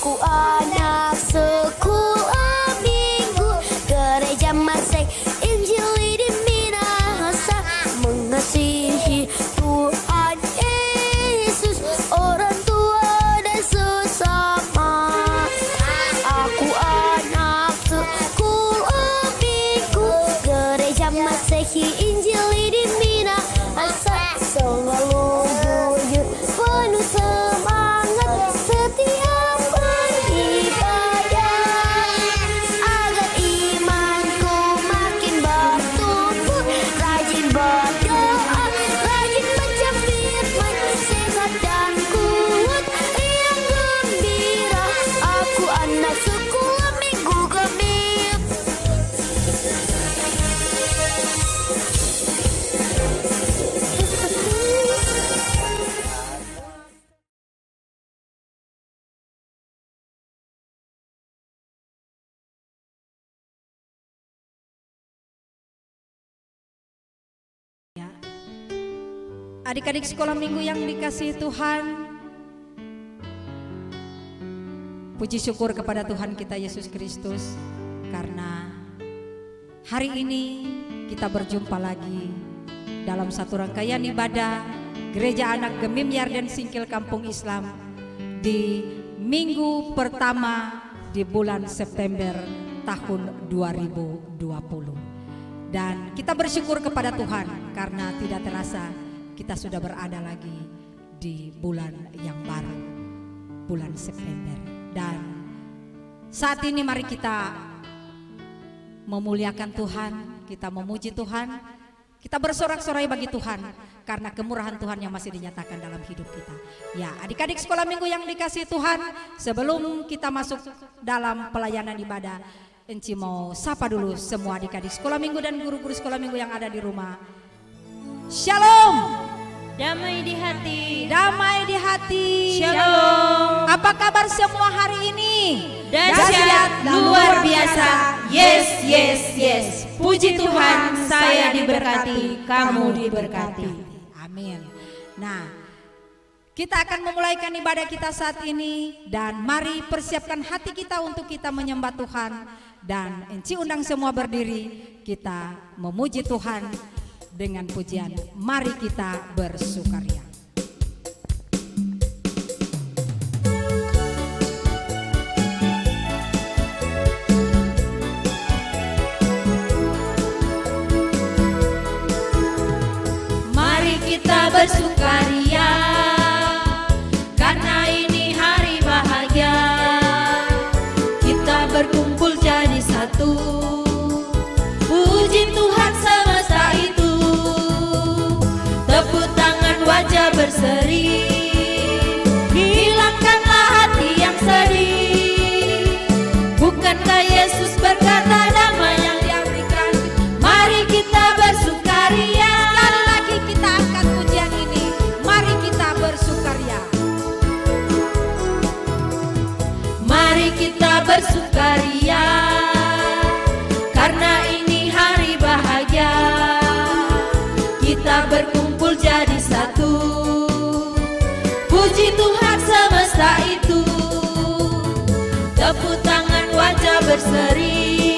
Aku anak sekolah minggu gereja Masih Injil di Minahasa, mengasihi Tuhan Yesus, orang tua dan sesama. Aku anak sekolah minggu gereja Masehi Injil di Minahasa, selalu jujur penuh semangat setiap beribadah, agar imanku makin bertumbuh, rajin berdoa, rajin baca firman, sehat dan kuat, yang gembira. Aku anak sekolah minggu Gemim. Adik-adik sekolah minggu yang dikasihi Tuhan, puji syukur kepada Tuhan kita Yesus Kristus, karena hari ini kita berjumpa lagi dalam satu rangkaian ibadah Gereja Anak Gemim Yarden Singkil Kampung Islam di minggu pertama di bulan September tahun 2020. Dan kita bersyukur kepada Tuhan karena tidak terasa kita sudah berada lagi di bulan yang baru, bulan September. Dan saat ini mari kita memuliakan Tuhan, kita memuji Tuhan, kita bersorak-sorai bagi Tuhan karena kemurahan Tuhan yang masih dinyatakan dalam hidup kita. Ya, adik-adik sekolah minggu yang dikasihi Tuhan, sebelum kita masuk dalam pelayanan ibadah, Enci mau sapa dulu semua adik-adik sekolah minggu dan guru-guru sekolah minggu yang ada di rumah. Shalom. Damai di hati. Damai di hati. Shalom. Apa kabar semua hari ini? Dahsyat, luar biasa. Yes, yes, yes. Puji Tuhan, saya diberkati, kamu diberkati. Amin. Nah, kita akan memulaikan ibadah kita saat ini, dan mari persiapkan hati kita untuk kita menyembah Tuhan. Dan Enci undang semua berdiri, kita memuji Tuhan dengan pujian. Mari kita bersukaria. Mari kita bersukaria, karena ini hari bahagia. Kita berkumpul jadi satu, puji Tuhan semesta itu. Tepuk tangan, wajah berseri, hilangkanlah hati yang sedih. Bukankah Yesus berkata damai yang Dia berikan? Mari kita bersukaria. Sekali lagi kita angkat pujian ini. Mari kita bersukaria. Mari kita bersukaria, karena ini hari bahagia. Kita berkumpul jadi satu, puji Tuhan semesta itu. Tepuk tangan, wajah berseri,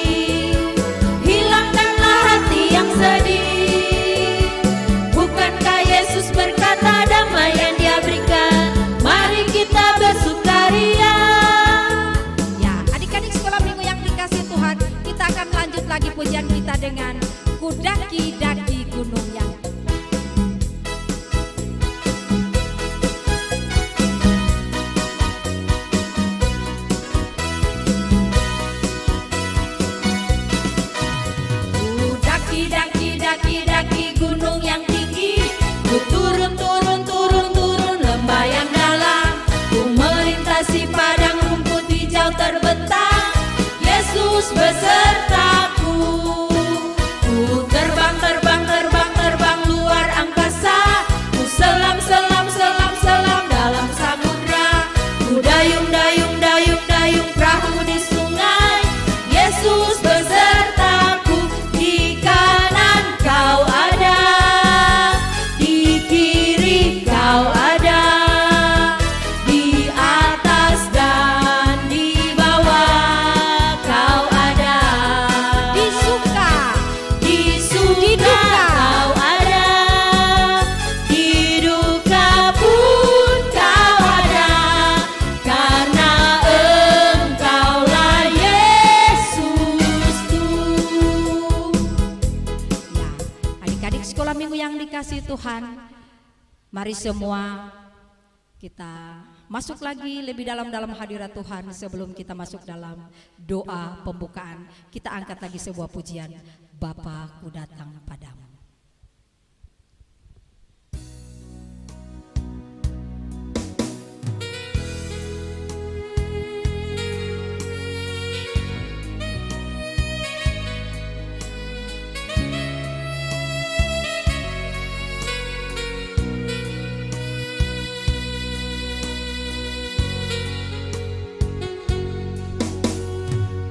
hilangkanlah hati yang sedih. Bukankah Yesus berkata damai yang Dia berikan? Mari kita bersukaria. Ya, adik-adik sekolah minggu yang dikasihi Tuhan, kita akan lanjut lagi pujian kita dengan Kudaki-daki gunung yang Tuhan, mari semua kita masuk lagi lebih dalam hadirat Tuhan. Sebelum kita masuk dalam doa pembukaan, kita angkat lagi sebuah pujian, Bapa ku datang padamu.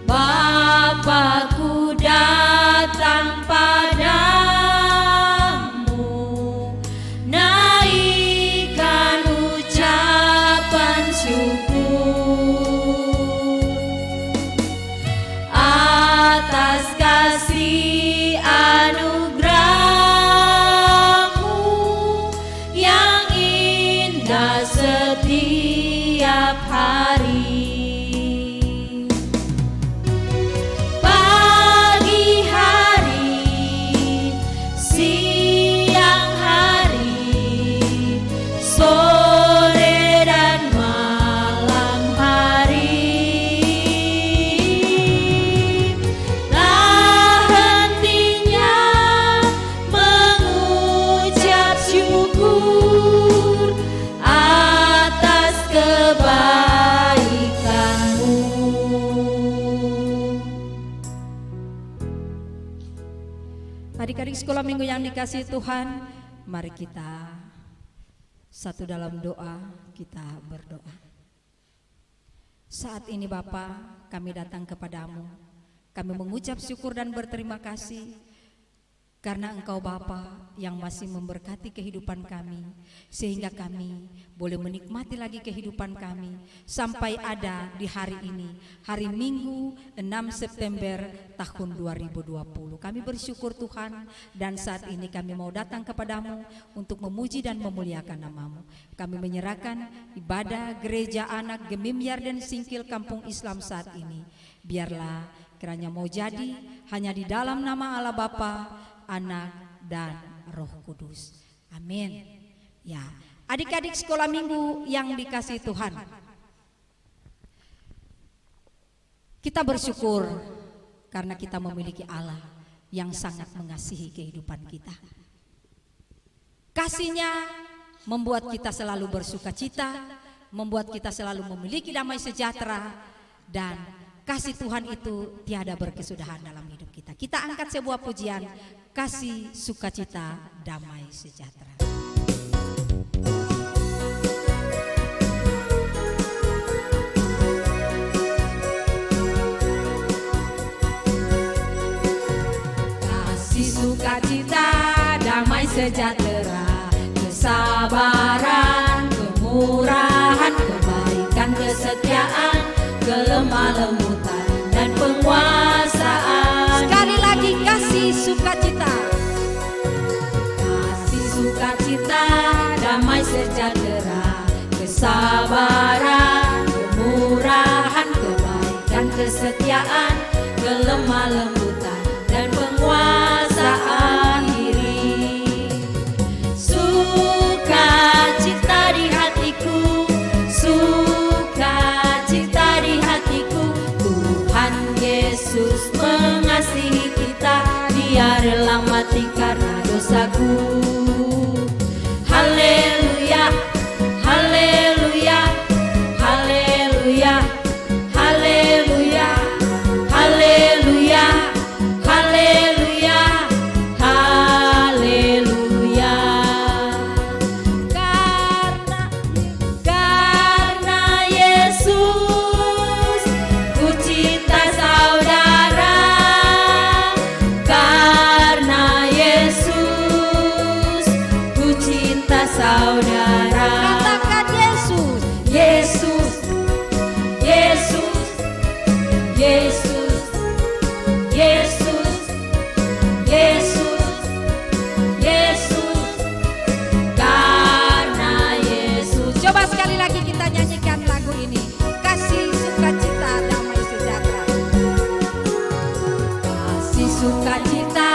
Bapa-Ku datang padamu, naikkan ucapan syukur atas kasih anugerah-Mu yang indah setiap hari. Adik-adik sekolah minggu yang dikasihi Tuhan, mari kita satu dalam doa, kita berdoa. Saat ini Bapa, kami datang kepadamu, kami mengucap syukur dan berterima kasih karena Engkau Bapa yang masih memberkati kehidupan kami, sehingga kami boleh menikmati lagi kehidupan kami sampai ada di hari ini, hari Minggu 6 September tahun 2020. Kami bersyukur Tuhan, dan saat ini kami mau datang kepadamu untuk memuji dan memuliakan nama-Mu. Kami menyerahkan ibadah gereja anak Gemim Yarden Singkil Kampung Islam saat ini. Biarlah kiranya mau jadi hanya di dalam nama Allah Bapa, Anak dan Roh Kudus. Amin. Ya, adik-adik sekolah minggu yang dikasihi Tuhan, kita bersyukur karena kita memiliki Allah yang sangat mengasihi kehidupan kita. Kasih-Nya membuat kita selalu bersuka cita, membuat kita selalu memiliki damai sejahtera, dan kasih Tuhan itu tiada berkesudahan dalam hidup kita. Kita angkat sebuah pujian, kasih, sukacita, damai sejahtera. Kasih, sukacita, damai sejahtera, kesabaran, kemurahan, kebaikan, kesetiaan, kelemah lembutan dan penguasaan. Sekali lagi, kasih sukacita, kasih sukacita, damai sejahtera, kesabaran, kemurahan, kebaikan, kesetiaan, kelemah lembutan dan penguasaan diri. Sukacita di hatiku, sukacita di hatiku, Tuhan Yesus mengasihi kita, Dia rela mati karena dosaku. Haleluya, haleluya, haleluya, haleluya, haleluya, haleluya, haleluya. Karena Yesus ku cinta saudara, karena Yesus ku cinta saudara. Katakan Yesus, Yesus, Yesus, Yesus, Yesus, Yesus, Yesus, karena Yesus. Coba sekali lagi kita nyanyikan lagu ini, kasih, sukacita, damai sejahtera. Kasih, sukacita,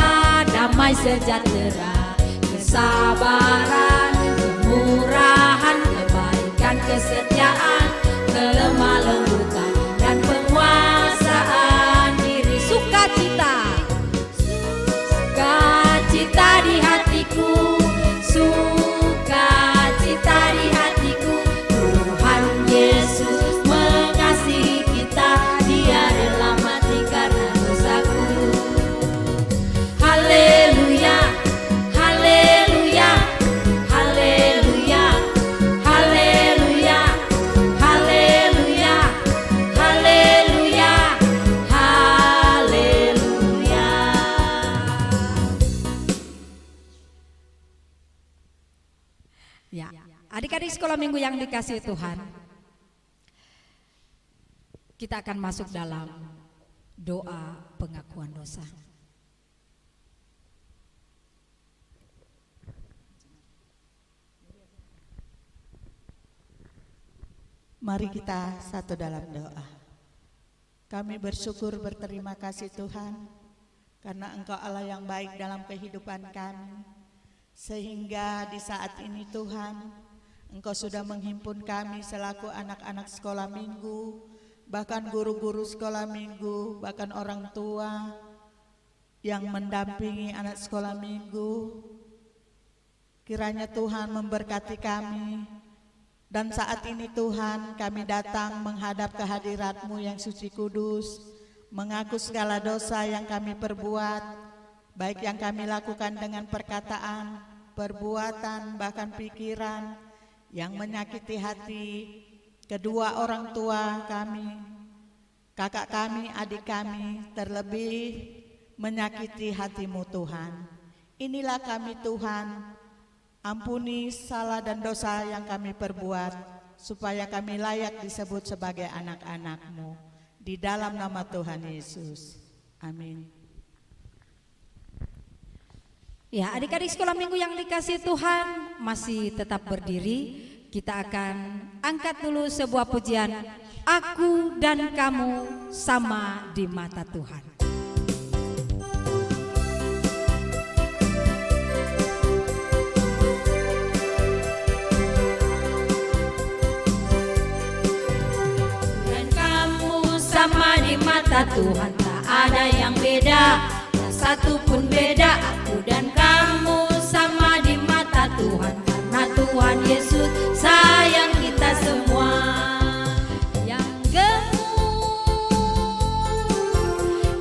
damai sejahtera, kesabaran, kemurahan, kebaikan, kesetiaan, kelemah lembutan, dan penguasaan diri. Sukacita, sukacita di hatiku, sukacita di hatiku. Tuhan Yesus mengasihi kita, Dia rela mati karena dosaku. Haleluya, haleluya, haleluya, haleluya, haleluya, haleluya, haleluya. Ya, adik-adik sekolah minggu yang dikasihi Tuhan, kita akan masuk dalam doa pengakuan dosa. Mari kita satu dalam doa. Kami bersyukur berterima kasih Tuhan, karena Engkau Allah yang baik dalam kehidupan kami. Sehingga di saat ini Tuhan, Engkau sudah menghimpun kami selaku anak-anak sekolah minggu, bahkan guru-guru sekolah minggu, bahkan orang tua yang mendampingi anak sekolah minggu. Kiranya Tuhan memberkati kami. Dan saat ini Tuhan, kami datang menghadap kehadirat-Mu yang suci kudus, mengaku segala dosa yang kami perbuat, baik yang kami lakukan dengan perkataan, perbuatan, bahkan pikiran, yang menyakiti hati kedua orang tua kami, kakak kami, adik kami, terlebih menyakiti hati-Mu Tuhan. Inilah kami Tuhan, ampuni salah dan dosa yang kami perbuat, supaya kami layak disebut sebagai anak-anak-Mu. Di dalam nama Tuhan Yesus. Amin. Ya, adik-adik sekolah minggu yang dikasihi Tuhan, masih tetap berdiri. Kita akan angkat dulu sebuah pujian, Aku dan Kamu Sama di Mata Tuhan. Sama di mata Tuhan, tak ada yang beda, tak satu pun beda. Aku dan kamu sama di mata Tuhan, karena Tuhan Yesus sayang kita semua. Yang gemuk,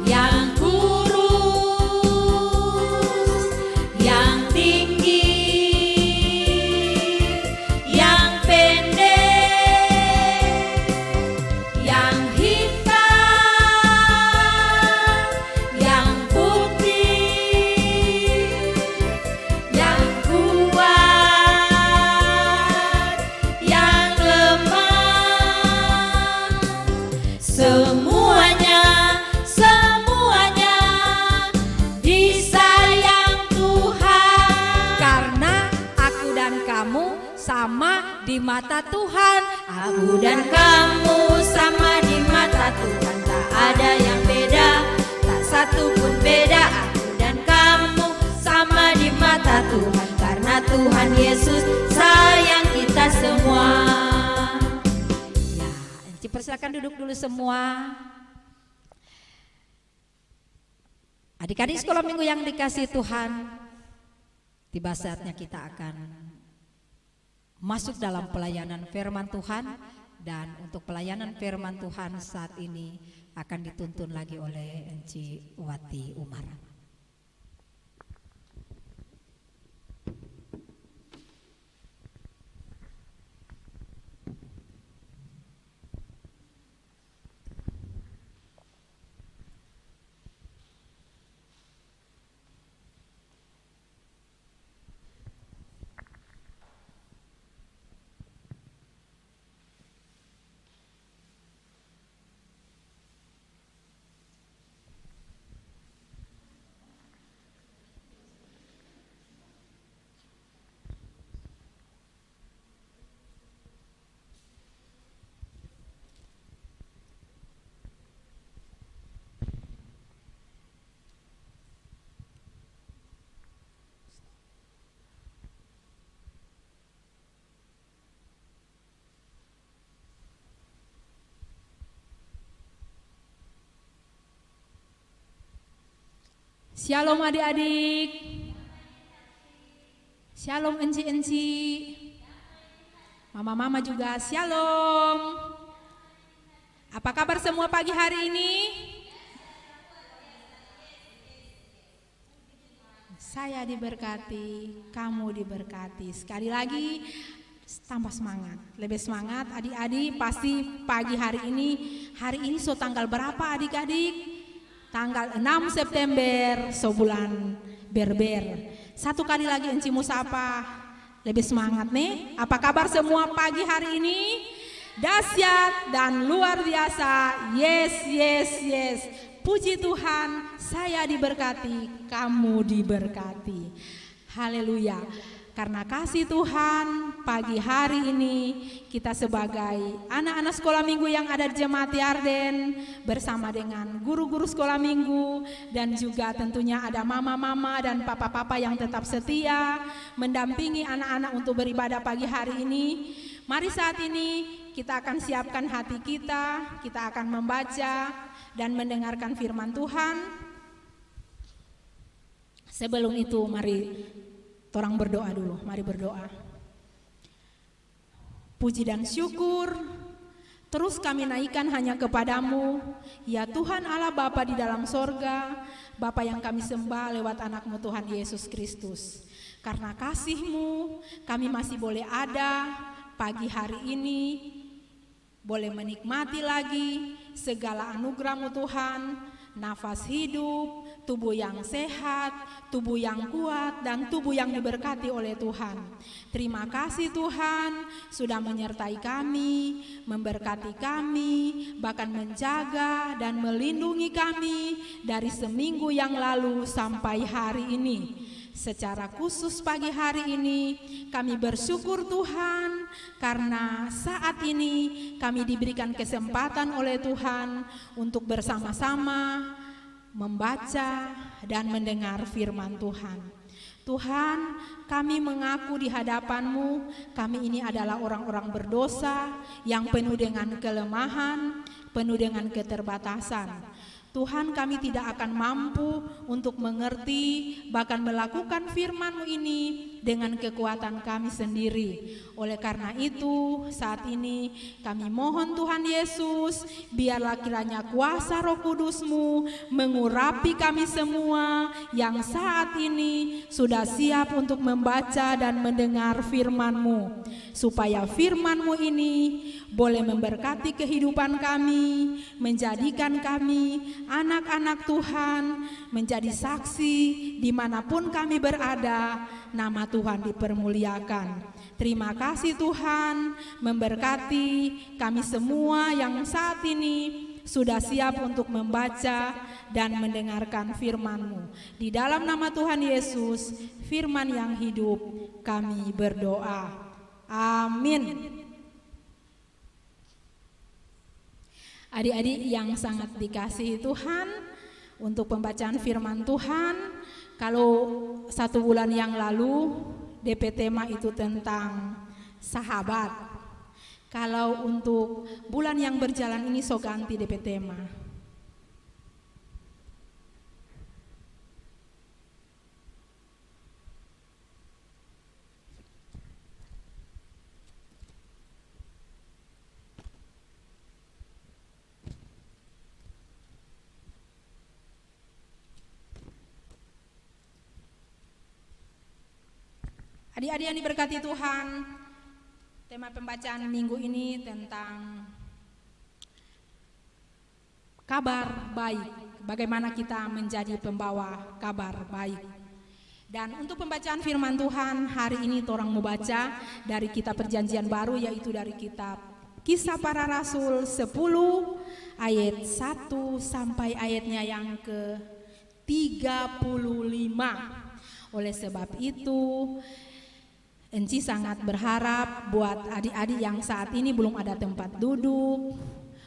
yang kurus, yang tinggi, yang pendek, yang hitam, yang putih, yang kuat, yang lemah, semuanya, semuanya disayang Tuhan. Karena aku dan kamu sama di mata Tuhan. Aku dan kamu sama di mata Tuhan, tak ada yang beda, tak satu pun beda. Aku dan kamu sama di mata Tuhan, karena Tuhan Yesus sayang kita semua. Ya, persilakan duduk dulu semua. Adik-adik sekolah minggu yang dikasihi Tuhan, tiba saatnya kita akan masuk dalam pelayanan firman Tuhan. Dan untuk pelayanan firman Tuhan saat ini akan dituntun lagi oleh Enci Wati Umar. Shalom adik-adik. Shalom enci-enci. Mama-mama juga shalom. Apa kabar semua pagi hari ini? Saya diberkati, kamu diberkati. Sekali lagi tambah semangat, lebih semangat adik-adik. Pasti pagi hari ini so tanggal berapa adik-adik? Tanggal 6 September, so bulan berber. Satu kali lagi Enci Musapa, lebih semangat nih. Apa kabar semua pagi hari ini? Dahsyat dan luar biasa. Yes, yes, yes. Puji Tuhan, saya diberkati, kamu diberkati. Haleluya. Karena kasih Tuhan, pagi hari ini kita sebagai anak-anak sekolah minggu yang ada di Jemaat Yarden bersama dengan guru-guru sekolah minggu dan juga tentunya ada mama-mama dan papa-papa yang tetap setia mendampingi anak-anak untuk beribadah pagi hari ini. Mari saat ini kita akan siapkan hati kita akan membaca dan mendengarkan firman Tuhan. Sebelum itu mari orang berdoa dulu, mari berdoa. Puji dan syukur terus kami naikkan hanya kepadamu, ya Tuhan Allah Bapa di dalam sorga, Bapa yang kami sembah lewat anakmu Tuhan Yesus Kristus. Karena kasih-Mu kami masih boleh ada pagi hari ini, boleh menikmati lagi segala anugerah-Mu Tuhan, nafas hidup, tubuh yang sehat, tubuh yang kuat, dan tubuh yang diberkati oleh Tuhan. Terima kasih Tuhan sudah menyertai kami, memberkati kami, bahkan menjaga dan melindungi kami dari seminggu yang lalu sampai hari ini. Secara khusus pagi hari ini kami bersyukur Tuhan karena saat ini kami diberikan kesempatan oleh Tuhan untuk bersama-sama membaca dan mendengar firman Tuhan. Tuhan, kami mengaku di hadapan-Mu, kami ini adalah orang-orang berdosa yang penuh dengan kelemahan, penuh dengan keterbatasan. Tuhan, kami tidak akan mampu untuk mengerti bahkan melakukan firman-Mu ini dengan kekuatan kami sendiri. Oleh karena itu saat ini kami mohon Tuhan Yesus, biarlah kiranya kuasa Roh Kudus-Mu mengurapi kami semua yang saat ini sudah siap untuk membaca dan mendengar firman-Mu, supaya firman-Mu ini boleh memberkati kehidupan kami, menjadikan kami anak-anak Tuhan, menjadi saksi dimanapun kami berada, nama Tuhan dipermuliakan. Terima kasih Tuhan, memberkati kami semua yang saat ini sudah siap untuk membaca dan mendengarkan firman-Mu. Di dalam nama Tuhan Yesus, firman yang hidup, kami berdoa. Amin. Adik-adik yang sangat dikasihi Tuhan, untuk pembacaan firman Tuhan, kalau 1 bulan yang lalu DP tema itu tentang sahabat. Kalau untuk bulan yang berjalan ini so ganti DP tema. Adik-adik yang diberkati Tuhan, tema pembacaan minggu ini tentang kabar baik. Bagaimana kita menjadi pembawa kabar baik. Dan untuk pembacaan firman Tuhan hari ini orang mau baca dari kitab Perjanjian Baru, yaitu dari kitab Kisah Para Rasul 10 ayat 1 sampai ayatnya yang ke-35. Oleh sebab itu Enci sangat berharap buat adik-adik yang saat ini belum ada tempat duduk,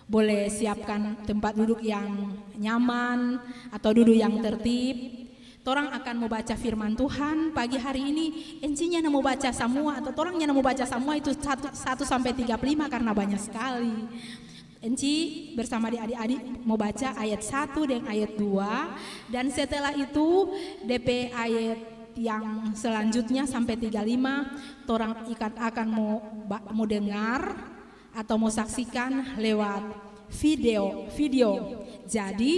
boleh siapkan tempat duduk yang nyaman atau duduk yang tertib. Torang akan mau baca firman Tuhan pagi hari ini. Encinya mau baca semua atau torangnya mau baca semua itu 1 sampai 35 karena banyak sekali. Enci bersama adik-adik mau baca ayat 1 dan ayat 2, dan setelah itu DP ayat yang selanjutnya sampai 35 torang akan mau dengar atau mau saksikan lewat video. Jadi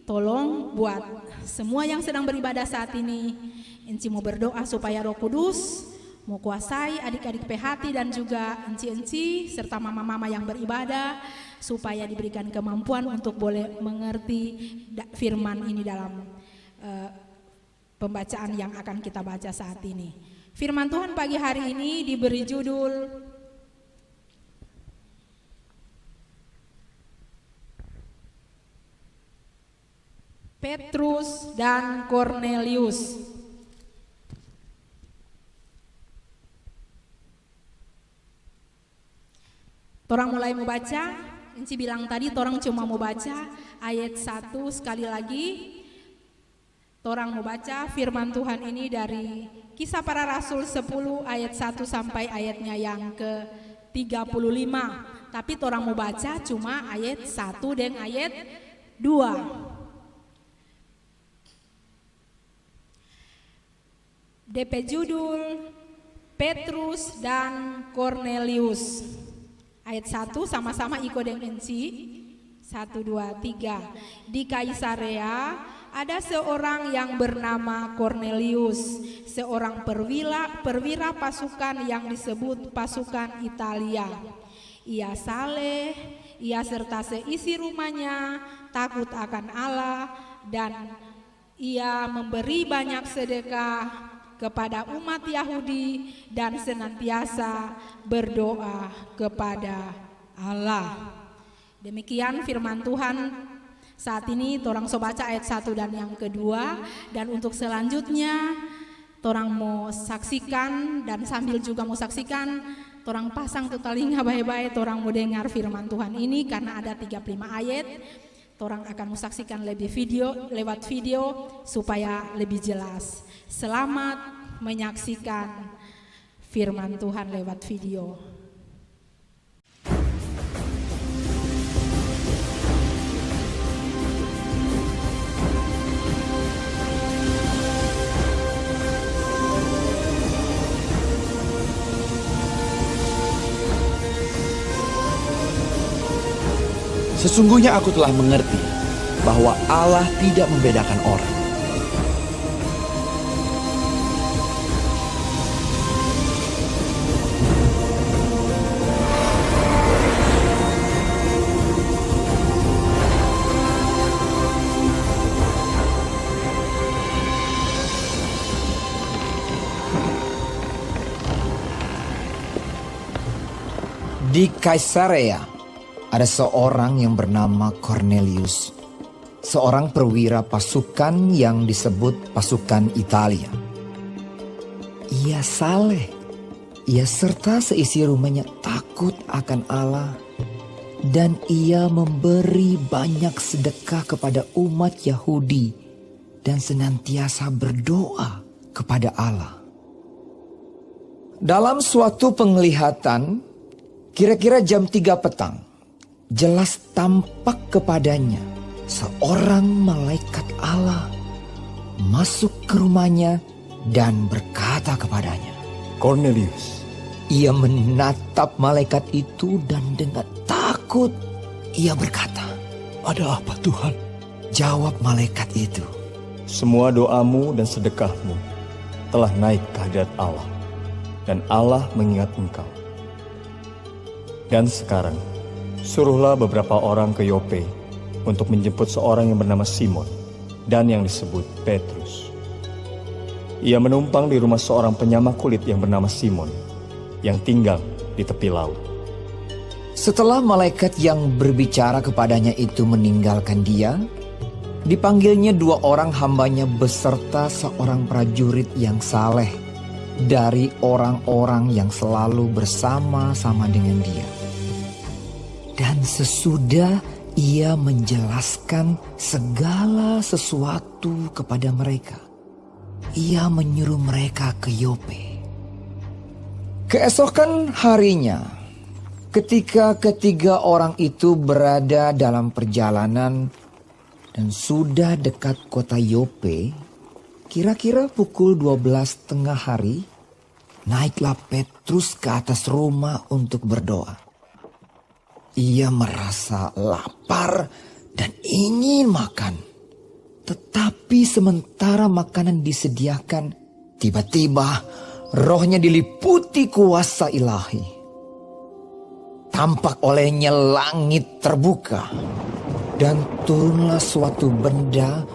tolong buat semua yang sedang beribadah saat ini, Enci mau berdoa supaya Roh Kudus mau kuasai adik-adik PHT dan juga enci-enci serta mama-mama yang beribadah, supaya diberikan kemampuan untuk boleh mengerti firman ini dalam pembacaan yang akan kita baca saat ini. Firman Tuhan pagi hari ini diberi judul Petrus dan Kornelius. Torang mulai mau baca, Enci bilang tadi torang cuma mau baca ayat 1 sekali lagi. Torang mau baca firman Tuhan ini dari Kisah Para Rasul 10 ayat 1 sampai ayatnya yang ke-35. Tapi torang mau baca cuma ayat 1 dan ayat 2. DP judul Petrus dan Kornelius. Ayat 1 sama-sama Iko dan Enci. 1, 2, 3. Di Kaisarea ada seorang yang bernama Kornelius, seorang perwira pasukan yang disebut pasukan Italia. Ia saleh, ia serta seisi rumahnya takut akan Allah, dan ia memberi banyak sedekah kepada umat Yahudi dan senantiasa berdoa kepada Allah. Demikian firman Tuhan saat ini. Torang so baca ayat 1 dan yang kedua, dan untuk selanjutnya torang mau saksikan, dan sambil juga mau saksikan torang pasang tuh telinga baik-baik, torang mau dengar firman Tuhan ini karena ada 35 ayat. Torang akan menyaksikan lewat video supaya lebih jelas. Selamat menyaksikan firman Tuhan lewat video. Sesungguhnya aku telah mengerti bahwa Allah tidak membedakan orang. Di Kaisarea ada seorang yang bernama Kornelius, seorang perwira pasukan yang disebut pasukan Italia. Ia saleh, ia serta seisi rumahnya takut akan Allah, dan ia memberi banyak sedekah kepada umat Yahudi dan senantiasa berdoa kepada Allah. Dalam suatu penglihatan, kira-kira jam 3 petang, jelas tampak kepadanya seorang malaikat Allah masuk ke rumahnya dan berkata kepadanya, Kornelius. Ia menatap malaikat itu dan dengan takut ia berkata, Ada apa Tuhan? Jawab malaikat itu, Semua doamu dan sedekahmu telah naik ke hadirat Allah, dan Allah mengingat engkau. Dan sekarang, suruhlah beberapa orang ke Yope untuk menjemput seorang yang bernama Simon dan yang disebut Petrus. Ia menumpang di rumah seorang penyama kulit yang bernama Simon yang tinggal di tepi laut. Setelah malaikat yang berbicara kepadanya itu meninggalkan dia, dipanggilnya 2 orang hambanya beserta seorang prajurit yang saleh dari orang-orang yang selalu bersama-sama dengan dia. Dan sesudah ia menjelaskan segala sesuatu kepada mereka, ia menyuruh mereka ke Yope. Keesokan harinya, Ketika ketiga orang itu berada dalam perjalanan dan sudah dekat kota Yope, kira-kira pukul 12 tengah hari, naiklah Petrus ke atas rumah untuk berdoa. Ia merasa lapar dan ingin makan. Tetapi sementara makanan disediakan, tiba-tiba rohnya diliputi kuasa ilahi. Tampak olehnya langit terbuka dan turunlah suatu benda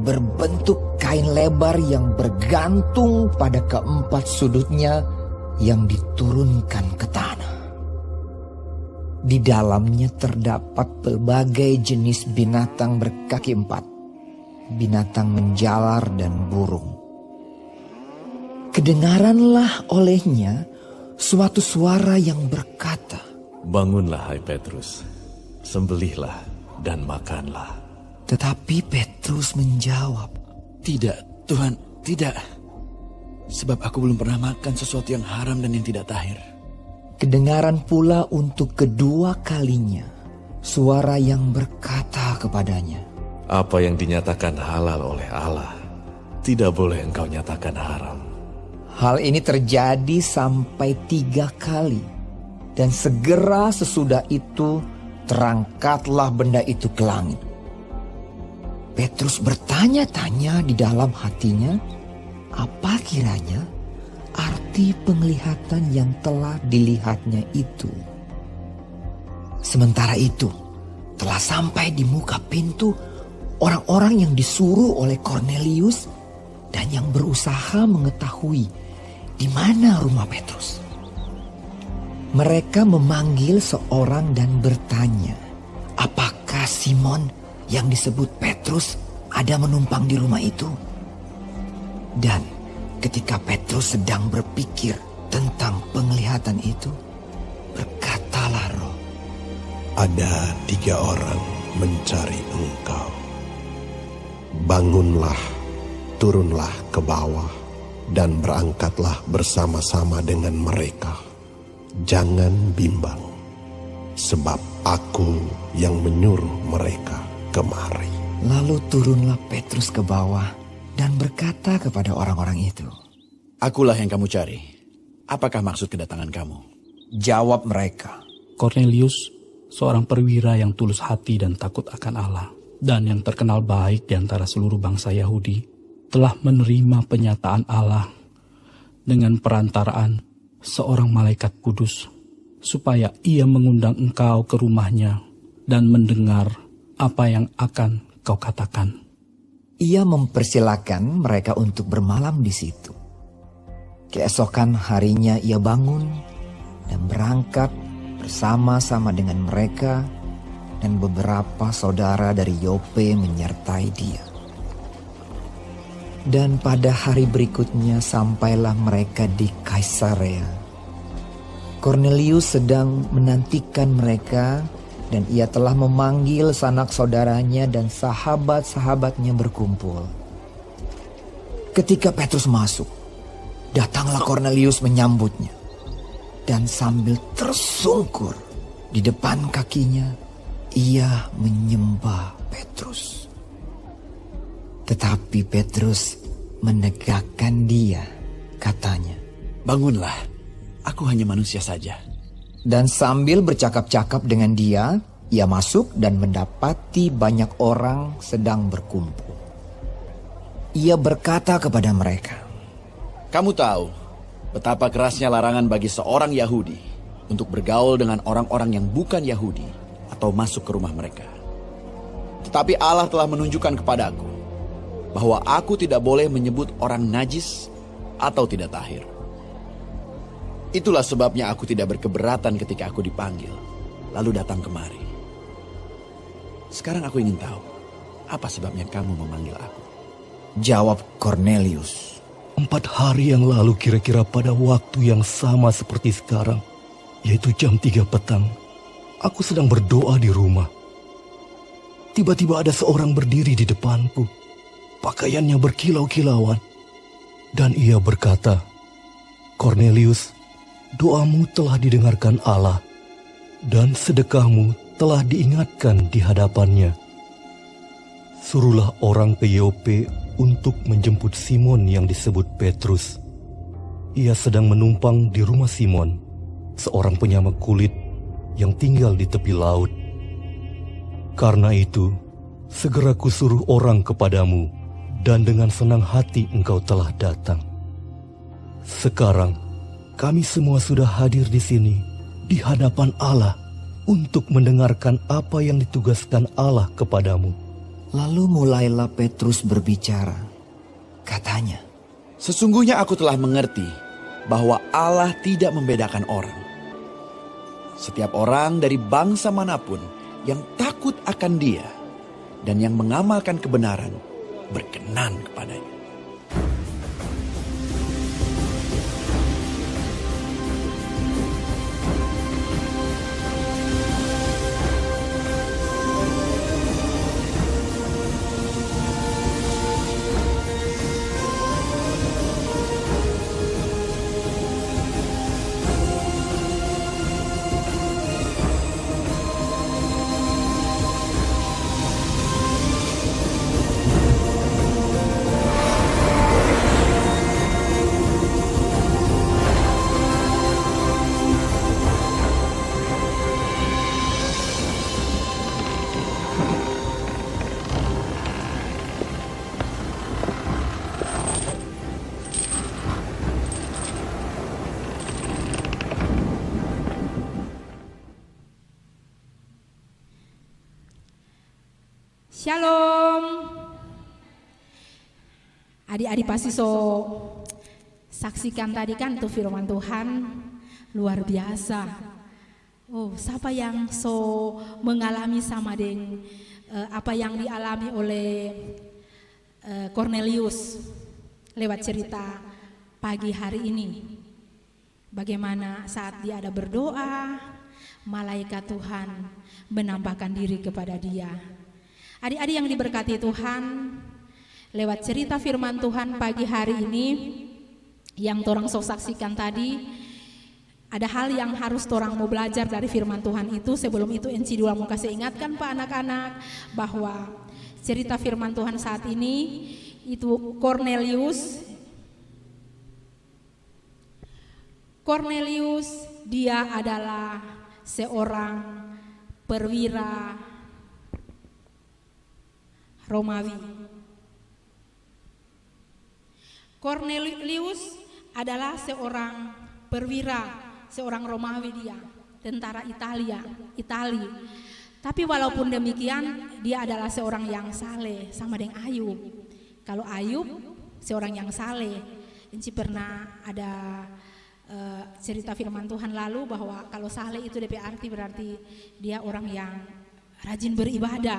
berbentuk kain lebar yang bergantung pada keempat sudutnya yang diturunkan ke tanah. Di dalamnya terdapat berbagai jenis binatang berkaki empat, binatang menjalar dan burung. Kedengaranlah olehnya suatu suara yang berkata, "Bangunlah, hai Petrus, sembelihlah dan makanlah." Tetapi Petrus menjawab, "Tidak, Tuhan, tidak. Sebab aku belum pernah makan sesuatu yang haram dan yang tidak tahir." Kedengaran pula untuk kedua kalinya suara yang berkata kepadanya, "Apa yang dinyatakan halal oleh Allah, tidak boleh engkau nyatakan haram." Hal ini terjadi sampai 3 kali. Dan segera sesudah itu terangkatlah benda itu ke langit. Petrus bertanya-tanya di dalam hatinya, apa kiranya arti penglihatan yang telah dilihatnya itu. Sementara itu, telah sampai di muka pintu orang-orang yang disuruh oleh Kornelius dan yang berusaha mengetahui di mana rumah Petrus. Mereka memanggil seorang dan bertanya, apakah Simon yang disebut Petrus ada menumpang di rumah itu? Dan ketika Petrus sedang berpikir tentang penglihatan itu, berkatalah Roh, "Ada 3 orang mencari engkau. Bangunlah, turunlah ke bawah, dan berangkatlah bersama-sama dengan mereka. Jangan bimbang, sebab aku yang menyuruh mereka kemari." Lalu turunlah Petrus ke bawah dan berkata kepada orang-orang itu, "Akulah yang kamu cari. Apakah maksud kedatangan kamu?" Jawab mereka, Kornelius, seorang perwira yang tulus hati dan takut akan Allah, dan yang terkenal baik di antara seluruh bangsa Yahudi, telah menerima penyataan Allah dengan perantaraan seorang malaikat kudus, supaya ia mengundang engkau ke rumahnya dan mendengar apa yang akan kau katakan. Ia mempersilakan mereka untuk bermalam di situ. Keesokan harinya ia bangun dan berangkat bersama-sama dengan mereka, dan beberapa saudara dari Yope menyertai dia. Dan pada hari berikutnya sampailah mereka di Kaisarea. Kornelius sedang menantikan mereka, dan ia telah memanggil sanak saudaranya dan sahabat-sahabatnya berkumpul. Ketika Petrus masuk, datanglah Kornelius menyambutnya, dan sambil tersungkur di depan kakinya, ia menyembah Petrus. Tetapi Petrus menegakkan dia, katanya, "Bangunlah, aku hanya manusia saja." Dan sambil bercakap-cakap dengan dia, ia masuk dan mendapati banyak orang sedang berkumpul. Ia berkata kepada mereka, "Kamu tahu betapa kerasnya larangan bagi seorang Yahudi untuk bergaul dengan orang-orang yang bukan Yahudi atau masuk ke rumah mereka. Tetapi Allah telah menunjukkan kepadaku bahwa aku tidak boleh menyebut orang najis atau tidak tahir. Itulah sebabnya aku tidak berkeberatan ketika aku dipanggil, lalu datang kemari. Sekarang aku ingin tahu, apa sebabnya kamu memanggil aku?" Jawab Kornelius, 4 hari yang lalu kira-kira pada waktu yang sama seperti sekarang, yaitu jam 3 petang, aku sedang berdoa di rumah. Tiba-tiba ada seorang berdiri di depanku, pakaiannya berkilau-kilauan, dan ia berkata, "Kornelius, doamu telah didengarkan Allah, dan sedekahmu telah diingatkan di hadapannya. Suruhlah orang ke Yope untuk menjemput Simon yang disebut Petrus. Ia sedang menumpang di rumah Simon, seorang penyamak kulit yang tinggal di tepi laut. Karena itu, segera kusuruh orang kepadamu, dan dengan senang hati engkau telah datang. Sekarang, kami semua sudah hadir di sini, di hadapan Allah, untuk mendengarkan apa yang ditugaskan Allah kepadamu. Lalu mulailah Petrus berbicara. Katanya, Sesungguhnya aku telah mengerti bahwa Allah tidak membedakan orang. Setiap orang dari bangsa manapun yang takut akan Dia dan yang mengamalkan kebenaran berkenan kepadanya. Shalom. Adik-adik pasti saksikan tadi kan tuh firman Tuhan luar biasa. Oh, siapa yang mengalami sama dengan apa yang dialami oleh Cornelius lewat cerita pagi hari ini. Bagaimana saat dia ada berdoa, malaikat Tuhan menampakkan diri kepada dia. Adik-adik yang diberkati Tuhan, lewat cerita firman Tuhan pagi hari ini yang torang saksikan tadi, ada hal yang harus torang mau belajar dari firman Tuhan itu. Sebelum itu Enci dua mau kasih ingatkan Pak anak-anak bahwa cerita firman Tuhan saat ini itu Cornelius dia adalah seorang perwira Romawi. Cornelius adalah seorang perwira, seorang Romawi dia, tentara Itali. Tapi walaupun demikian, dia adalah seorang yang saleh sama dengan Ayub. Kalau Ayub seorang yang saleh. Enci pernah ada cerita firman Tuhan lalu bahwa kalau saleh itu DP arti berarti dia orang yang rajin beribadah.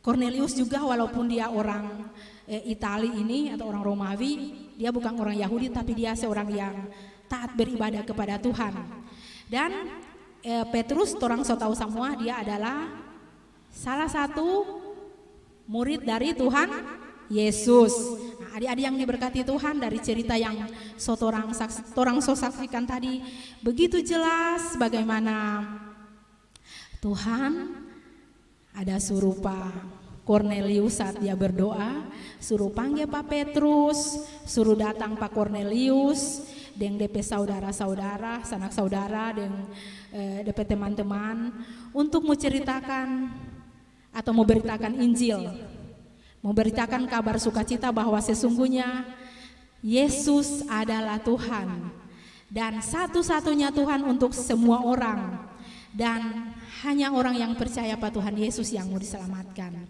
Cornelius juga walaupun dia orang Itali ini atau orang Romawi, dia bukan orang Yahudi tapi dia seorang yang taat beribadah kepada Tuhan. Dan Petrus, orang so tahu semua, dia adalah salah satu murid dari Tuhan Yesus. Nah, adik-adik yang diberkati Tuhan, dari cerita yang orang saksikan tadi begitu jelas bagaimana Tuhan ada suruh Pak Cornelius saat dia berdoa, suruh panggil Pak Petrus, suruh datang Pak Cornelius dengan DP saudara-saudara, sanak saudara, dengan DP teman-teman untuk menceritakan atau memberitakan Injil, memberitakan kabar sukacita bahwa sesungguhnya Yesus adalah Tuhan dan satu-satunya Tuhan untuk semua orang, dan hanya orang yang percaya pada Tuhan Yesus yang mau diselamatkan.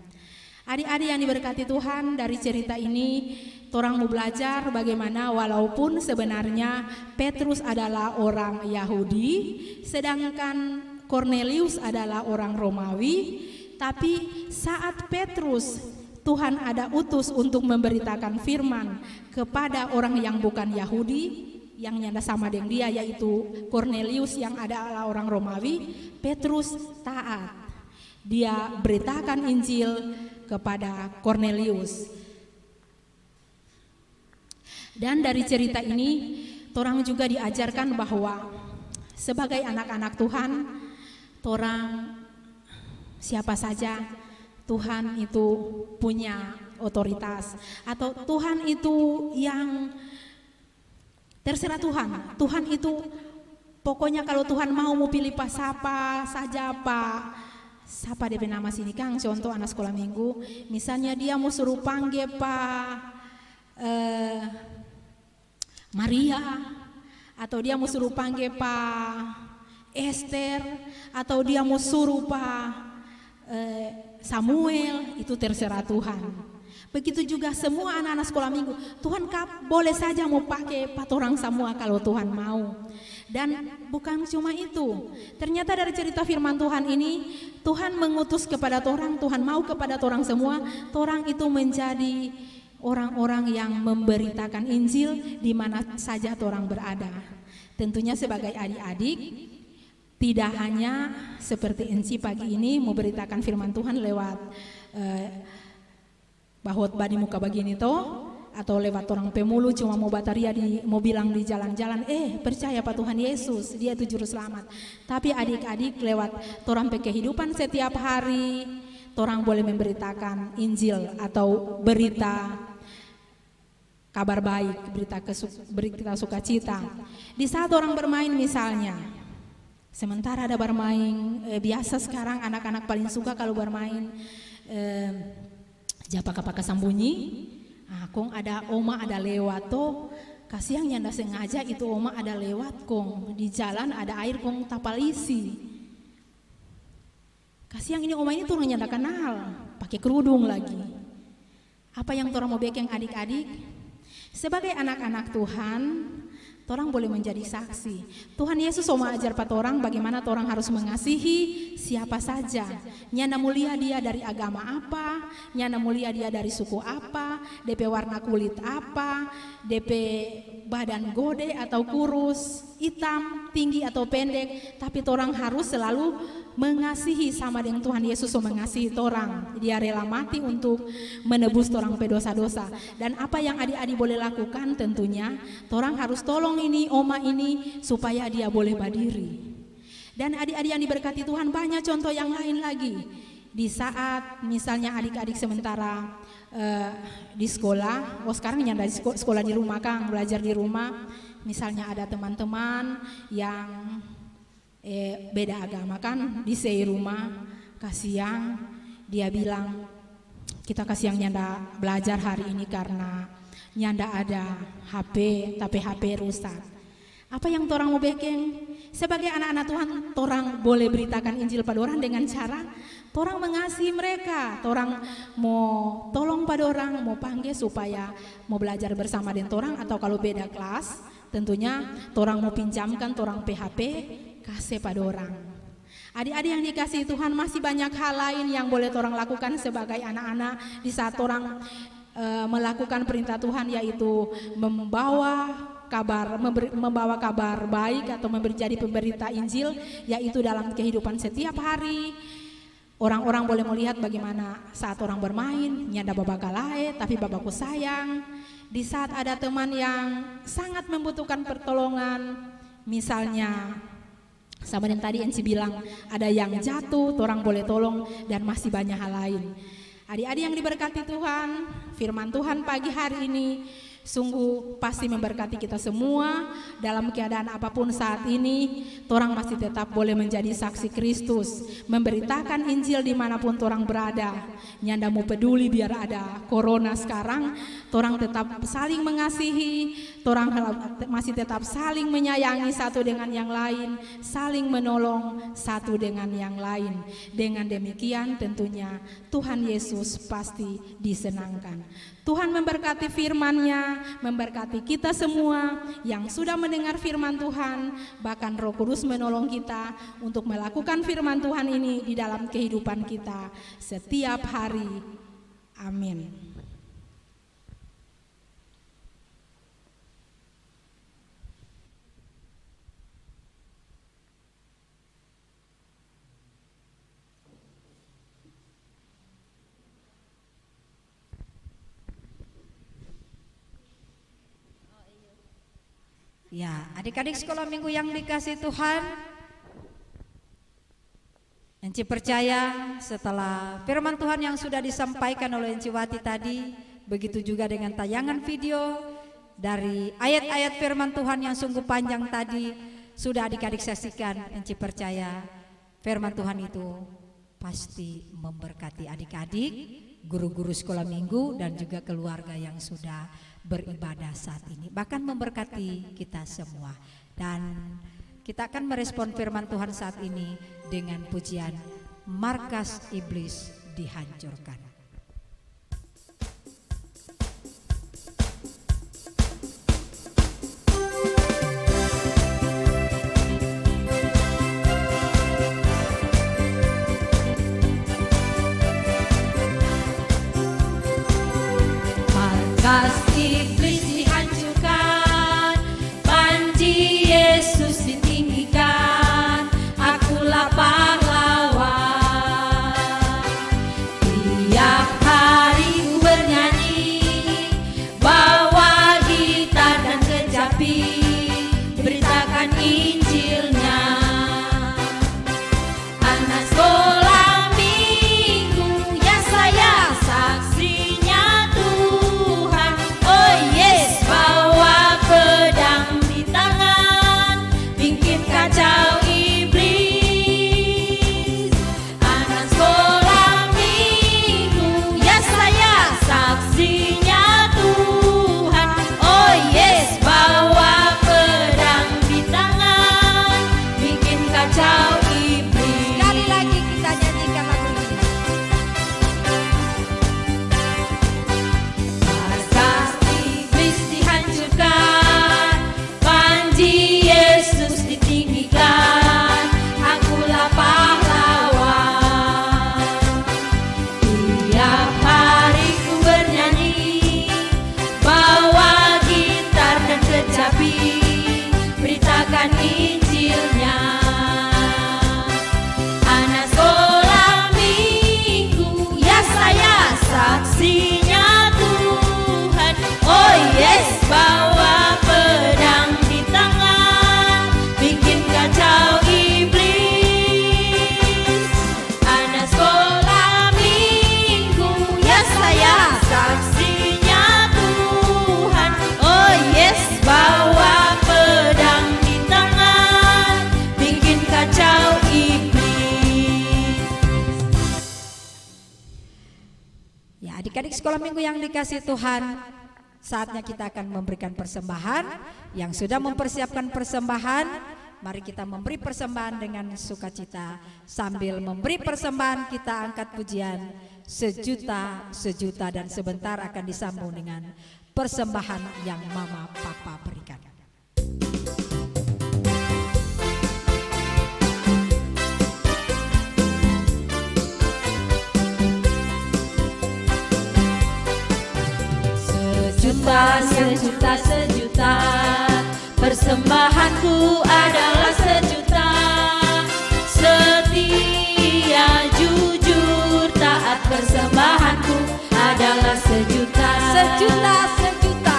Adik-adik yang diberkati Tuhan, dari cerita ini orang mau belajar bagaimana walaupun sebenarnya Petrus adalah orang Yahudi, sedangkan Cornelius adalah orang Romawi, tapi saat Petrus Tuhan ada utus untuk memberitakan firman kepada orang yang bukan Yahudi, yang nyanda sama dengan dia, yaitu Cornelius yang adalah orang Romawi, Petrus taat. Dia beritakan Injil kepada Cornelius. Dan dari cerita ini, orang juga diajarkan bahwa sebagai anak-anak Tuhan, torang siapa saja Tuhan itu punya otoritas, atau Tuhan itu yang terserah Tuhan. Tuhan itu pokoknya kalau Tuhan mau pilih pas siapa saja siapa DP nama sini Kang, contoh anak sekolah minggu, misalnya dia mau suruh panggil Maria, atau dia mau suruh panggil Esther, atau dia mau suruh Samuel, itu terserah Tuhan. Begitu juga semua anak-anak sekolah minggu, Tuhan boleh saja mau pakai orang semua kalau Tuhan mau. Dan bukan cuma itu, ternyata dari cerita firman Tuhan ini, Tuhan mengutus kepada orang, Tuhan mau kepada orang semua, orang itu menjadi orang-orang yang memberitakan Injil di mana saja orang berada. Tentunya sebagai adik-adik, tidak hanya seperti Enci pagi ini memberitakan firman Tuhan lewat bahwa badi muka begini toh, atau lewat orang pemulu cuma mau bataria mau bilang di jalan-jalan, percaya Pak Tuhan Yesus, dia itu juru selamat. Tapi adik-adik lewat orang kehidupan setiap hari, orang boleh memberitakan Injil atau berita kabar baik, berita sukacita. Di saat orang bermain misalnya, sementara ada bermain, biasa sekarang anak-anak paling suka kalau bermain japa-kapaka sambunyi. Kong ada oma ada lewat toh, kasihan nyanda sengaja itu oma ada lewat kong di jalan ada air kong tapalisi. Kasihan ini oma ini tuh nyanda kenal, pakai kerudung lagi. Apa yang torang mau bikin adik-adik? Sebagai anak-anak Tuhan, torang boleh menjadi saksi. Tuhan Yesus mau ajar pat orang bagaimana orang harus mengasihi siapa saja. Nyanda mulia dia dari agama apa, nyanda mulia dia dari suku apa, DP warna kulit apa, DP badan gede atau kurus, hitam, tinggi atau pendek, tapi orang harus selalu mengasihi sama dengan Tuhan Yesus mengasihi orang. Dia rela mati untuk menebus orang pe dosa-dosa. Dan apa yang adik-adik boleh lakukan tentunya, orang harus tolong ini oma ini supaya dia boleh berdiri. Dan adik-adik yang diberkati Tuhan, banyak contoh yang lain lagi. Di saat misalnya adik-adik sementara di sekolah, sekarang nyanda di sekolah di rumah Kang, belajar di rumah, misalnya ada teman-teman yang beda agama kan di rumah, kasihan dia bilang kita kasihan nyanda belajar hari ini karena nyanda ada HP, tapi HP rusak. Apa yang torang mau bikin? Sebagai anak-anak Tuhan, torang boleh beritakan Injil pada orang dengan cara torang mengasihi mereka, torang mau tolong pada orang, mau panggil supaya mau belajar bersama dengan torang, atau kalau beda kelas tentunya torang mau pinjamkan torang PHP kasih pada orang. Adik-adik yang dikasihi Tuhan, masih banyak hal lain yang boleh orang lakukan sebagai anak-anak di saat orang melakukan perintah Tuhan, yaitu membawa kabar baik atau menjadi pemberita Injil, yaitu dalam kehidupan setiap hari. Orang-orang boleh melihat bagaimana saat orang bermain, nyanda babak galae tapi babakku sayang. Di saat ada teman yang sangat membutuhkan pertolongan, misalnya sama yang tadi Enci bilang, ada yang jatuh, orang boleh tolong, dan masih banyak hal lain. Adik-adik yang diberkati Tuhan, firman Tuhan pagi hari ini sungguh pasti memberkati kita semua. Dalam keadaan apapun saat ini, orang masih tetap boleh menjadi saksi Kristus, memberitakan Injil dimanapun orang berada. Nyanda mau peduli biar ada corona sekarang, orang tetap saling mengasihi, orang masih tetap saling menyayangi satu dengan yang lain, saling menolong satu dengan yang lain. Dengan demikian tentunya Tuhan Yesus pasti disenangkan. Tuhan memberkati firman-Nya, memberkati kita semua yang sudah mendengar firman Tuhan, bahkan Roh Kudus menolong kita untuk melakukan firman Tuhan ini di dalam kehidupan kita setiap hari. Amin. Ya, adik-adik sekolah minggu yang dikasih Tuhan, Enci percaya setelah firman Tuhan yang sudah disampaikan oleh Enci Wati tadi, begitu juga dengan tayangan video dari ayat-ayat firman Tuhan yang sungguh panjang tadi, sudah adik-adik saksikan. Enci percaya firman Tuhan itu pasti memberkati adik-adik, guru-guru sekolah minggu, dan juga keluarga yang sudah beribadah saat ini, bahkan memberkati kita semua. Dan kita akan merespon firman Tuhan saat ini dengan pujian Markas Iblis Dihancurkan. Markas iblis dihancurkan, panji Yesus ditinggikan, akulah pahlawan. Tiap hari ku bernyanyi, bawa gitar dan kecapi, beritakan Injilnya. Anak sekolah minggu, ya saya saksinya Tuhan. Oh yes, bawa pedang di tangan, bikin kacau iblis. Anak sekolah minggu, ya saya saksinya Tuhan. Oh yes, bawa pedang di tangan, bikin kacau iblis. Sekali lagi kita nyanyikan lagu ini. Markas iblis dihancurkan, panji Yesus ditinggikan, akulah pahlawan. Tiap hari ku bernyanyi, bawa gitar dan kecapi, beritakan Injilnya. Anak sekolah minggu, ya saya saksinya Tuhan. Oh yes, bawa pedang di tangan, bikin kacau iblis. Anak sekolah minggu, ya saya saksinya Tuhan. Oh yes, bawa pedang di tangan, bikin kacau iblis. Ya, adik-adik sekolah minggu yang dikasih Tuhan, saatnya kita akan memberikan persembahan. Yang sudah mempersiapkan persembahan, mari kita memberi persembahan dengan sukacita. Sambil memberi persembahan, kita angkat pujian sejuta, sejuta, dan sebentar akan disambung dengan persembahan yang Mama Papa berikan. Sejuta, sejuta, sejuta, persembahanku adalah sejuta. Setia, jujur, taat, persembahanku adalah sejuta. Sejuta, sejuta.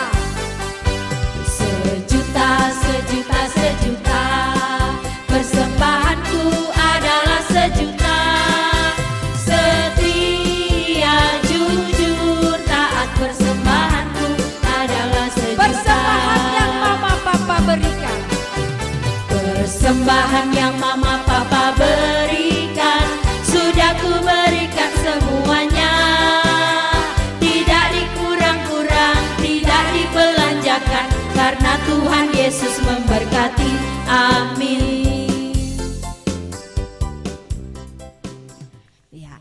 Sejuta, sejuta, sejuta, persembahanku adalah sejuta. Setia, jujur, taat, persembahanku adalah sejuta. Persembahan yang Mama Papa berikan. Persembahan yang Mama Papa berikan, sudah ku berikan semuanya. Tidak dikurang-kurang, tidak dibelanjakan, karena Tuhan Yesus memberkati. Amin. Ya,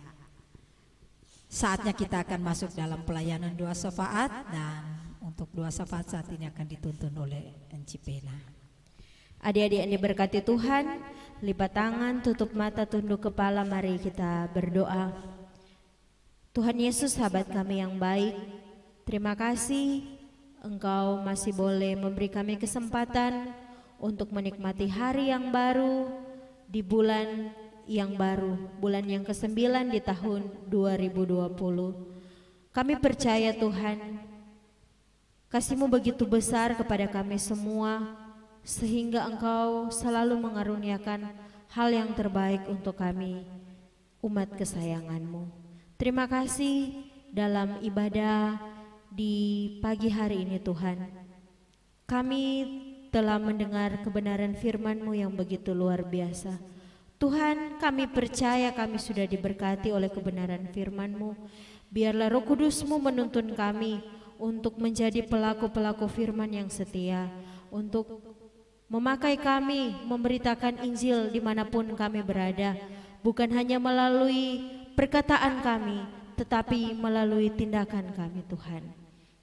saatnya kita akan masuk dalam pelayanan doa syafaat, dan untuk doa syafaat saat ini akan dituntun oleh Enci Pena. Adik-adik yang diberkati Tuhan, lipat tangan, tutup mata, tunduk kepala, mari kita berdoa. Tuhan Yesus, sahabat kami yang baik, terima kasih Engkau masih boleh memberi kami kesempatan untuk menikmati hari yang baru di bulan yang baru, bulan yang ke-9 di tahun 2020. Kami percaya Tuhan, kasih-Mu begitu besar kepada kami semua, sehingga Engkau selalu mengaruniakan hal yang terbaik untuk kami, umat kesayangan-Mu. Terima kasih dalam ibadah di pagi hari ini Tuhan. Kami telah mendengar kebenaran firman-Mu yang begitu luar biasa. Tuhan, kami percaya kami sudah diberkati oleh kebenaran firman-Mu. Biarlah Roh Kudus-Mu menuntun kami untuk menjadi pelaku-pelaku firman yang setia, untuk memakai kami memberitakan Injil dimanapun kami berada, bukan hanya melalui perkataan kami, tetapi melalui tindakan kami Tuhan.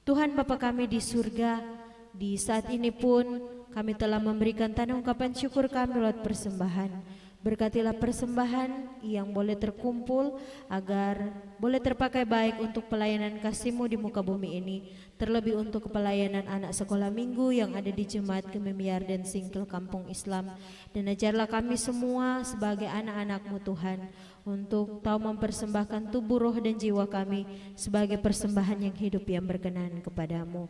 Tuhan Bapa kami di surga, di saat ini pun kami telah memberikan tanda ungkapan syukur kami lewat persembahan. Berkatilah persembahan yang boleh terkumpul agar boleh terpakai baik untuk pelayanan kasih-Mu di muka bumi ini, terlebih untuk pelayanan anak sekolah minggu yang ada di Jemaat Gemimiar dan Singkel Kampung Islam. Dan ajarlah kami semua sebagai anak-anak-Mu Tuhan untuk tahu mempersembahkan tubuh, roh dan jiwa kami sebagai persembahan yang hidup yang berkenan kepadamu.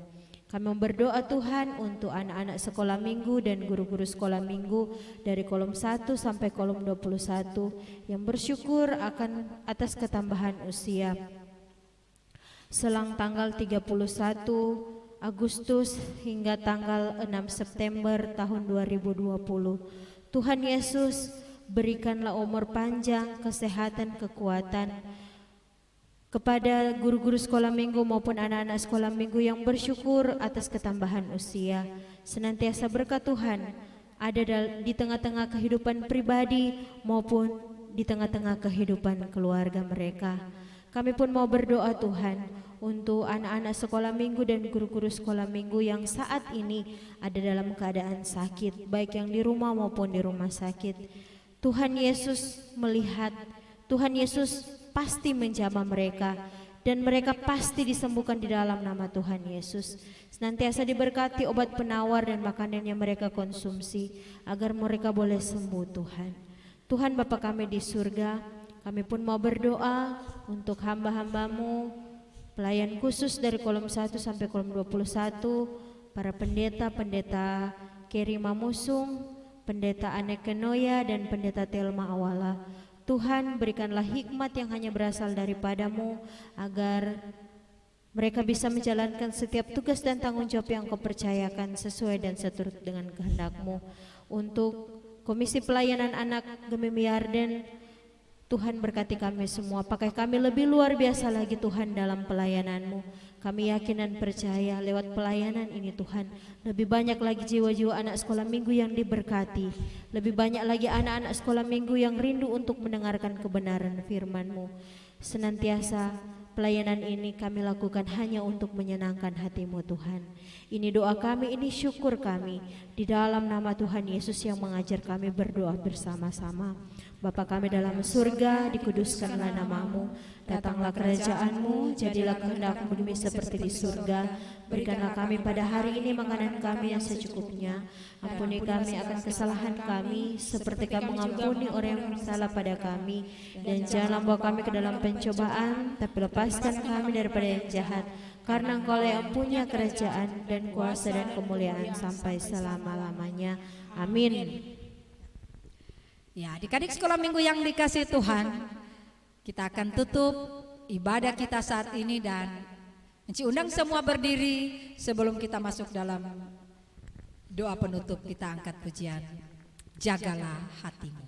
Kami berdoa Tuhan untuk anak-anak sekolah minggu dan guru-guru sekolah minggu dari kolom 1 sampai kolom 21 yang bersyukur akan atas ketambahan usia selang tanggal 31 Agustus hingga tanggal 6 September tahun 2020. Tuhan Yesus, berikanlah umur panjang, kesehatan, kekuatan kepada guru-guru sekolah minggu maupun anak-anak sekolah minggu yang bersyukur atas ketambahan usia. Senantiasa berkat Tuhan ada di tengah-tengah kehidupan pribadi maupun di tengah-tengah kehidupan keluarga mereka. Kami pun mau berdoa Tuhan untuk anak-anak sekolah minggu dan guru-guru sekolah minggu yang saat ini ada dalam keadaan sakit, baik yang di rumah maupun di rumah sakit. Tuhan Yesus melihat, Tuhan Yesus pasti menjamah mereka dan mereka pasti disembuhkan di dalam nama Tuhan Yesus. Senantiasa diberkati obat penawar dan makanan yang mereka konsumsi agar mereka boleh sembuh Tuhan. Tuhan Bapa kami di surga, kami pun mau berdoa untuk hamba-hamba-Mu, pelayan khusus dari kolom 1 sampai kolom 21, para pendeta-pendeta Kerima Musung, pendeta Anek Kenoya dan pendeta Telma Awala. Tuhan, berikanlah hikmat yang hanya berasal daripada-Mu agar mereka bisa menjalankan setiap tugas dan tanggung jawab yang Kau percayakan sesuai dan seturut dengan kehendak-Mu. Untuk Komisi Pelayanan Anak Gemimiarden, Tuhan berkati kami semua, pakai kami lebih luar biasa lagi Tuhan dalam pelayanan-Mu. Kami yakin dan percaya lewat pelayanan ini Tuhan, lebih banyak lagi jiwa-jiwa anak sekolah minggu yang diberkati, lebih banyak lagi anak-anak sekolah minggu yang rindu untuk mendengarkan kebenaran firman-Mu. Senantiasa pelayanan ini kami lakukan hanya untuk menyenangkan hati-Mu Tuhan. Ini doa kami, ini syukur kami, di dalam nama Tuhan Yesus yang mengajar kami berdoa bersama-sama. Bapa kami dalam surga, dikuduskanlah nama-Mu, datanglah kerajaan-Mu, jadilah kehendak-Mu di bumi seperti di surga. Berikanlah kami pada hari ini makanan kami yang secukupnya. Ampuni kami akan kesalahan kami, seperti kami mengampuni orang yang salah pada kami. Dan janganlah bawa kami ke dalam pencobaan, tapi lepaskan kami daripada yang jahat. Karena Engkau yang punya kerajaan dan kuasa dan kemuliaan sampai selama-lamanya. Amin. Ya, adik-adik sekolah minggu yang dikasih Tuhan, kita akan tutup ibadah kita saat ini dan undang semua berdiri sebelum kita masuk dalam doa penutup. Kita angkat pujian, jagalah hatimu.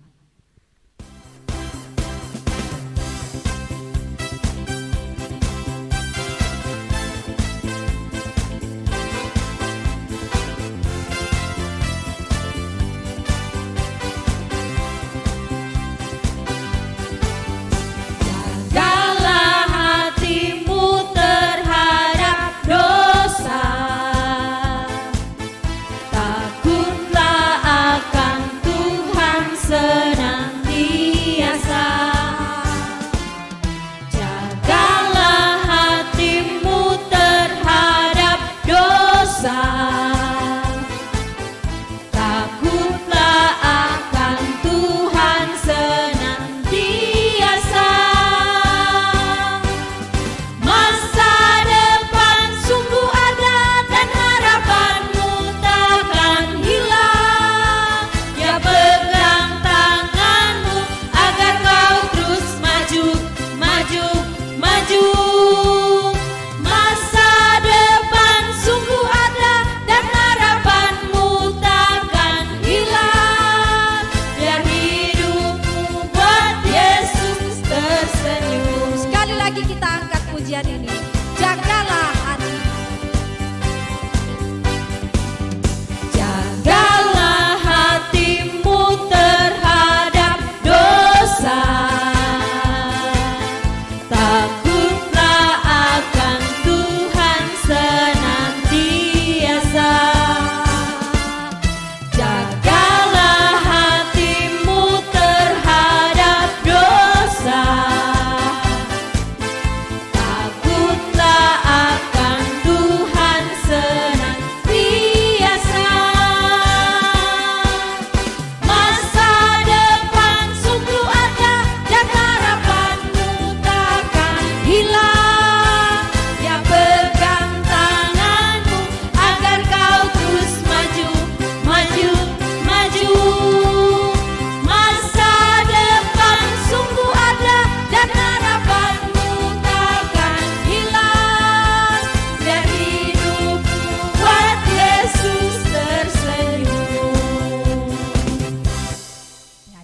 Hilang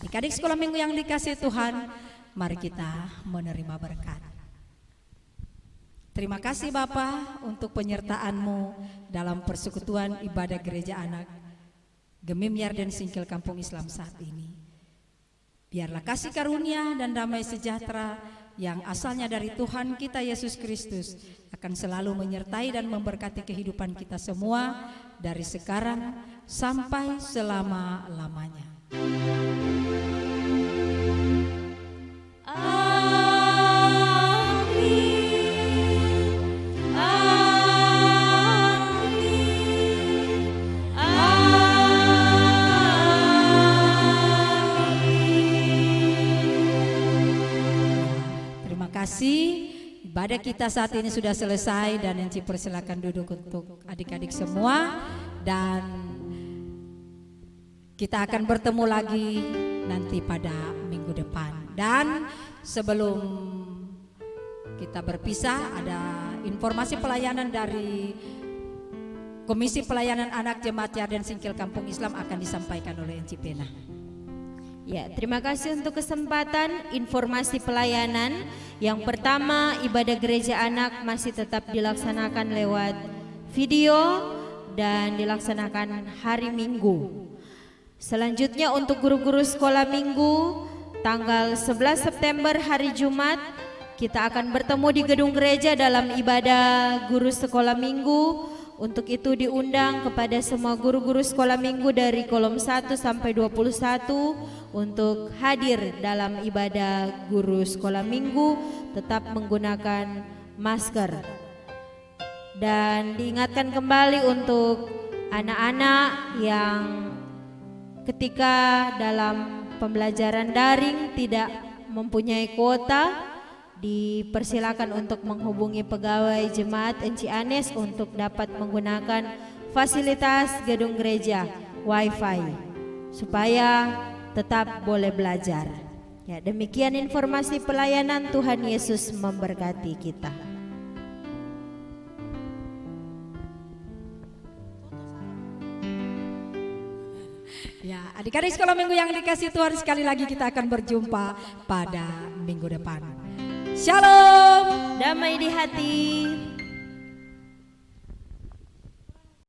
Adik-adik sekolah minggu yang dikasih Tuhan, mari kita menerima berkat. Terima kasih Bapa untuk penyertaan-Mu dalam persekutuan ibadah gereja anak Gemim Yarden Singkil Kampung Islam saat ini. Biarlah kasih karunia dan damai sejahtera yang asalnya dari Tuhan kita Yesus Kristus akan selalu menyertai dan memberkati kehidupan kita semua dari sekarang sampai selama-lamanya. Ibadah kita saat ini sudah selesai dan Enci persilakan duduk untuk adik-adik semua dan kita akan bertemu lagi nanti pada minggu depan. Dan sebelum kita berpisah ada informasi pelayanan dari Komisi Pelayanan Anak Jemaat Yarden Singkil Kampung Islam akan disampaikan oleh Enci Pena. Ya, terima kasih untuk kesempatan informasi pelayanan. Yang pertama, ibadah gereja anak masih tetap dilaksanakan lewat video dan dilaksanakan hari Minggu. Selanjutnya untuk guru-guru sekolah minggu, tanggal 11 September hari Jumat, kita akan bertemu di gedung gereja dalam ibadah guru sekolah minggu. Untuk itu diundang kepada semua guru-guru sekolah minggu dari kolom 1 sampai 21 untuk hadir dalam ibadah guru sekolah minggu, tetap menggunakan masker. Dan diingatkan kembali untuk anak-anak yang ketika dalam pembelajaran daring tidak mempunyai kuota, dipersilakan untuk menghubungi pegawai jemaat Enci Anes untuk dapat menggunakan fasilitas gedung gereja WiFi supaya tetap boleh belajar. Ya, demikian informasi pelayanan. Tuhan Yesus memberkati kita. Ya, adik-adik sekolah minggu yang dikasih Tuhan, sekali lagi kita akan berjumpa pada minggu depan. Shalom, damai di hati.